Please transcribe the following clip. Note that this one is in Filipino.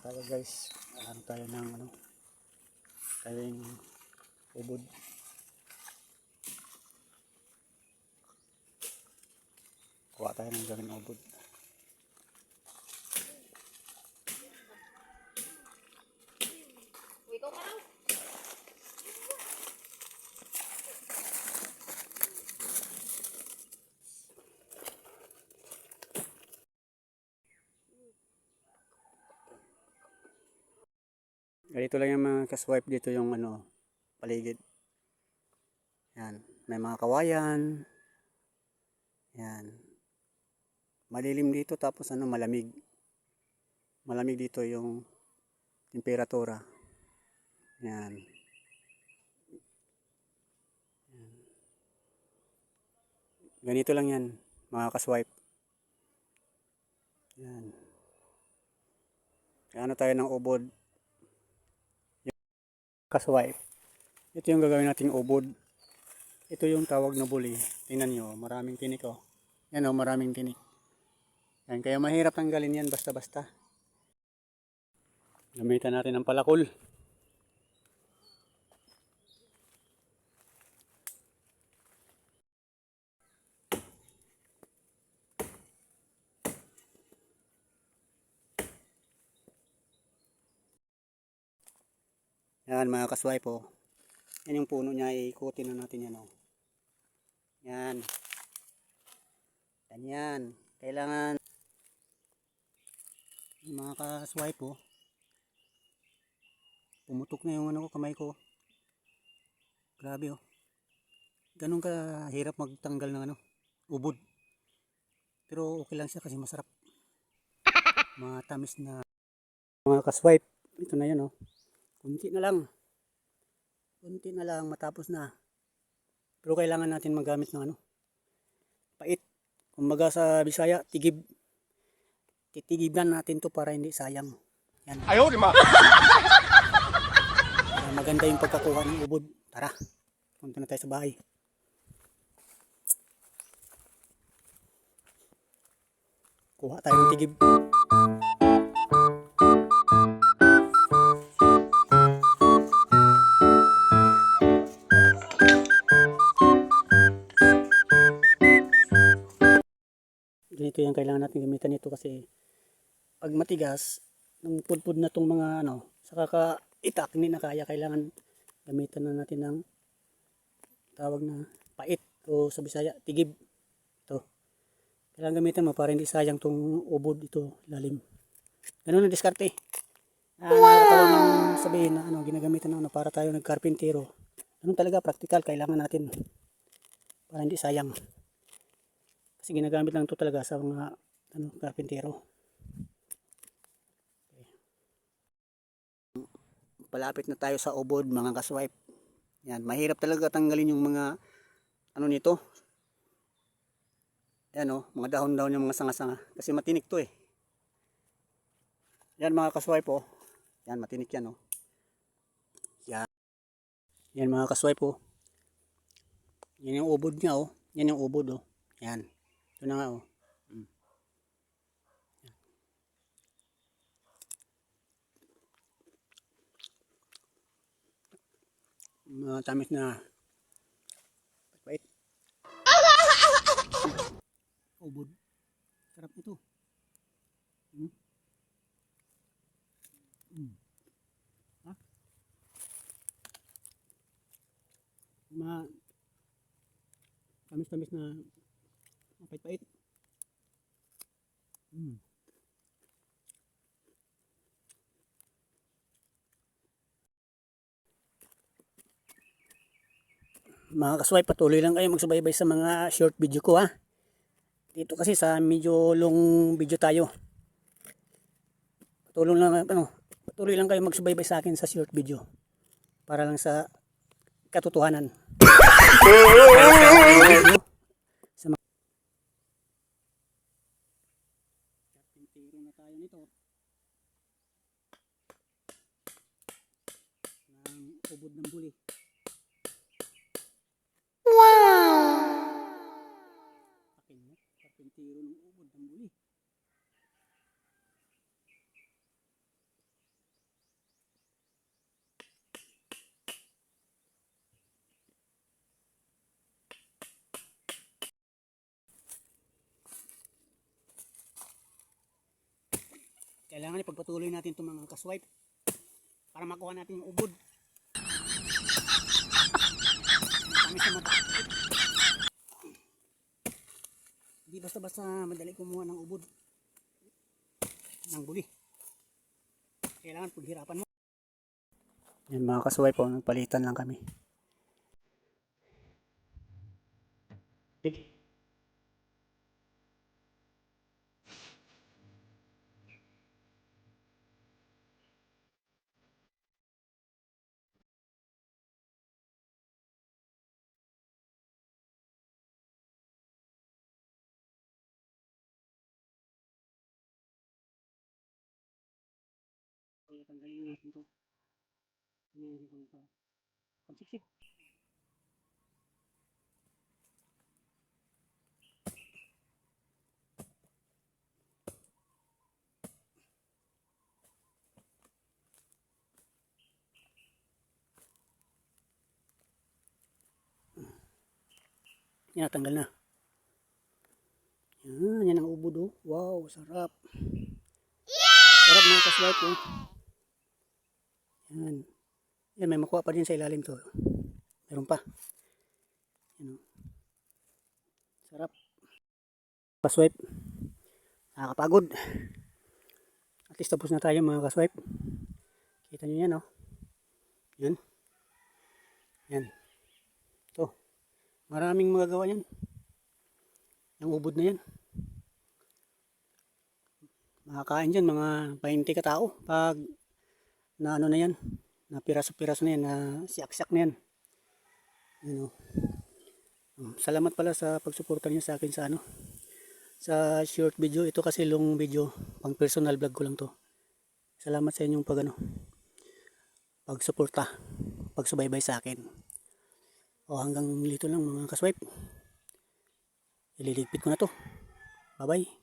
tayo guys. Ano tayo ng ano? Tayong ubod. Kuha tayo ng gawing ubod. Ganito lang yung mga kaswipe dito yung ano, paligid. Yan, may mga kawayan. Yan. Malilim dito tapos ano, malamig. Malamig dito yung temperatura. Yan. Ganito lang yan, mga kaswipe. Yan. Ano tayo ng ubod. Kaswipe. Ito yung gagawin nating ubod. Ito yung tawag na buli. Tingnan nyo, maraming tinik oh. Yan oh, maraming tinik. Yan, kaya mahirap tanggalin yan basta-basta. Gamitan natin ng palakol. Yan mga kaswipe oh. Yan yung puno niya, ikutin na natin yan oh. Yan. Yan. Kailangan mga kaswipe oh. Pumutok na yung ano ko, kamay ko. Grabe oh. Ganun ka hirap magtanggal ng ano, ubod. Pero okay lang siya kasi masarap. Matamis na mga kaswipe. Ito na yan oh. Kunti na lang. Kunti na lang matapos na. Pero kailangan natin magamit ng ano, pait. Kumbaga sa Bisaya, tigib. Titigiban natin to para hindi sayang. Yan. Ayaw, di ma. Maganda yung pagkakuha ng ubod. Tara, punta na tayo sa bahay. Kuha tayo ng tigib. Ganito yung kailangan natin gamitan nito kasi pag matigas, nung pudpud na tong mga ano, sa kakaitak, hindi na kaya, kailangan gamitan na natin ng tawag na pait o sa Bisaya, tigib. Ito. Kailangan gamitan mo para hindi sayang tong ubod ito, lalim. Ganun ang diskarte. Nakakatawa ng sabihin na ano, ginagamitan na ano, para tayo nagkarpintero. Ganun talaga, practical, kailangan natin para hindi sayang. Kasi ginagamit lang ito talaga sa mga ano, karpintero. Okay. Palapit na tayo sa ubod mga kaswipe. Yan, mahirap talaga tanggalin yung mga ano nito. Yan oh, mga dahon-dahon yung mga sanga-sanga. Kasi matinik to eh. Yan mga kaswipe oh. Yan, matinik yan oh. Yan. Yan mga kaswipe oh. Yan yung ubod niya oh. Yan yung ubod oh. Yan. Ito na nga oh. Tamis na pait. Ubod. Sarap nito. Ha? Tamis-tamis na pait-pait. Mga kaswipe, patuloy lang kayo magsubaybay sa mga short video ko ha. Dito kasi sa medyo long video tayo. Patuloy lang kayo magsubaybay sa akin sa short video. Para lang sa katotohanan. Sa mga karpintero na tayo nito. Ng ubod ng buli. Karpintero ng ubod ng buli. Kailangan ipagpatuloy natin itong mga kaswipe para makuha natin yung ubod. Kami sa mata. Hindi basta-basta madali kumuha ng ubod ng buli. Kailangan paghirapan mo. Yan mga kaswipe po, nagpalitan lang kami. Sige. Kaya tanggalin natin ito. Hindi ko ito. Pagsiksik. Yan, tanggal na. Yan ang ubod oh. Wow, sarap. Sarap mga kaswipe oh. Yan. Yan, may makuha pa din sa ilalim to. Meron pa. Yan oh. Sarap. Kaswipe. Nakakapagod. At least tapos na tayo mga kaswipe. Kita nyo yan oh. Yan. Yan. Ito. Maraming magagawa yan. Yung ubod na yan. Makakain dyan mga 20 katao pag na ano na yan. Na piraso-piraso na yan. Na siyak-siyak na yan. Yan o. Salamat pala sa pagsuporta niyo sa akin sa ano. Sa short video. Ito kasi long video. Pang personal vlog ko lang to. Salamat sa inyong pagsuporta. Pagsubaybay sa akin. O hanggang dito lang mga kaswipe. Ililigpit ko na to. Bye bye.